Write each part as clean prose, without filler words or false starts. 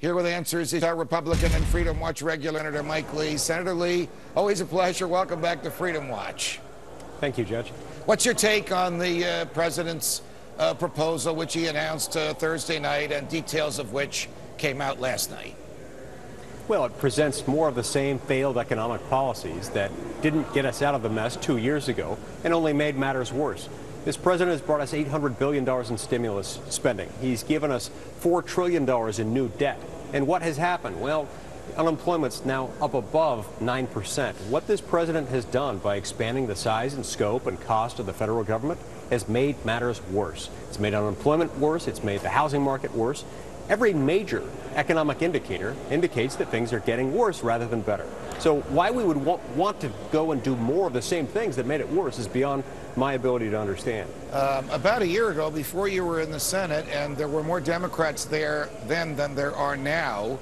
Here with answers is our Republican and Freedom Watch regular, Senator Mike Lee. Senator Lee, always a pleasure. Welcome back to Freedom Watch. Thank you, Judge. What's your take on the president's proposal, which he announced Thursday night, and details of which came out last night? Well, it presents more of the same failed economic policies that didn't get us out of the mess 2 years ago and only made matters worse. This president has brought us $800 billion in stimulus spending. He's given us $4 trillion in new debt. And what has happened? Well, unemployment's now up above 9%. What this president has done by expanding the size and scope and cost of the federal government has made matters worse. It's made unemployment worse. It's made the housing market worse. Every major economic indicator indicates that things are getting worse rather than better. So why we would want to go and do more of the same things that made it worse is beyond my ability to understand. About a year ago, before you were in the Senate, and there were more Democrats there then than there are now,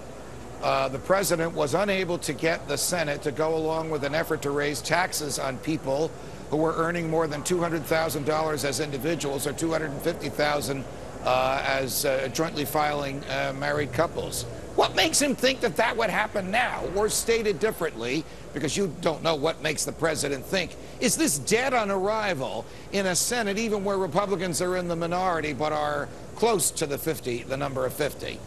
the president was unable to get the Senate to go along with an effort to raise taxes on people who were earning more than $200,000 as individuals or $250,000 as jointly filing married couples. What makes him think that that would happen now? Or stated differently, because you don't know what makes the president think, is this dead on arrival in a Senate, even where Republicans are in the minority but are close to the number of 50?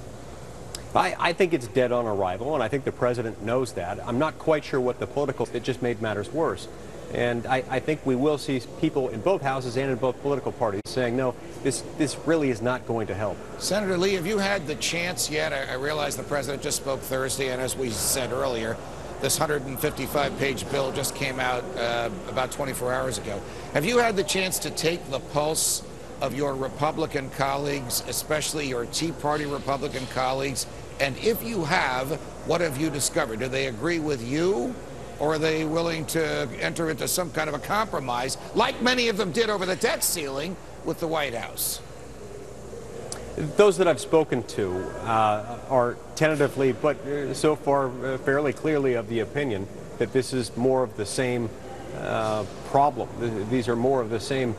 I think it's dead on arrival, and I think the president knows that. I'm not quite sure what the political, it just made matters worse. And I think we will see people in both houses and in both political parties saying, no, this really is not going to help. Senator Lee, have you had the chance yet? I realize the president just spoke Thursday, and as we said earlier, this 155-page bill just came out about 24 hours ago. Have you had the chance to take the pulse of your Republican colleagues, especially your Tea Party Republican colleagues? And if you have, what have you discovered? Do they agree with you? Or are they willing to enter into some kind of a compromise, like many of them did over the debt ceiling with the White House? Those that I've spoken to are tentatively, but so far fairly clearly of the opinion that this is more of the same problem. These are more of the same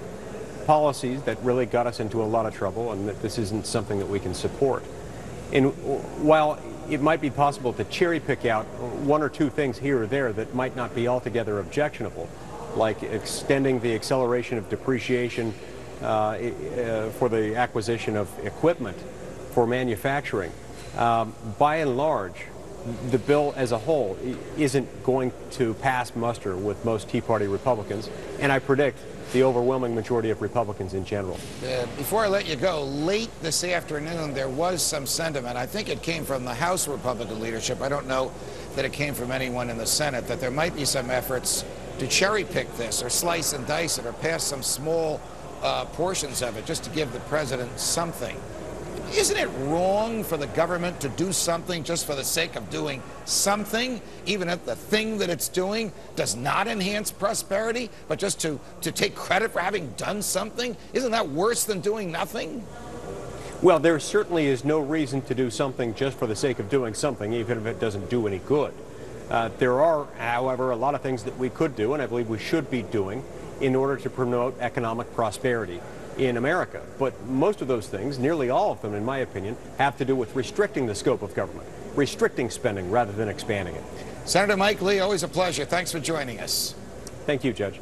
policies that really got us into a lot of trouble, and that this isn't something that we can support. And while it might be possible to cherry pick out one or two things here or there that might not be altogether objectionable, like extending the acceleration of depreciation for the acquisition of equipment for manufacturing. By and large, the bill as a whole isn't going to pass muster with most Tea Party Republicans, and I predict the overwhelming majority of Republicans in general. Before I let you go, late this afternoon there was some sentiment, I think it came from the House Republican leadership, I don't know that it came from anyone in the Senate, that there might be some efforts to cherry pick this or slice and dice it or pass some small portions of it just to give the president something. Isn't it wrong for the government to do something just for the sake of doing something, even if the thing that it's doing does not enhance prosperity, but just to take credit for having done something? Isn't that worse than doing nothing? Well, there certainly is no reason to do something just for the sake of doing something, even if it doesn't do any good. There are, however, a lot of things that we could do, and I believe we should be doing, in order to promote economic prosperity in America. But most of those things, nearly all of them in my opinion, have to do with restricting the scope of government, restricting spending rather than expanding it. Senator Mike Lee, always a pleasure. Thanks for joining us. Thank you, Judge.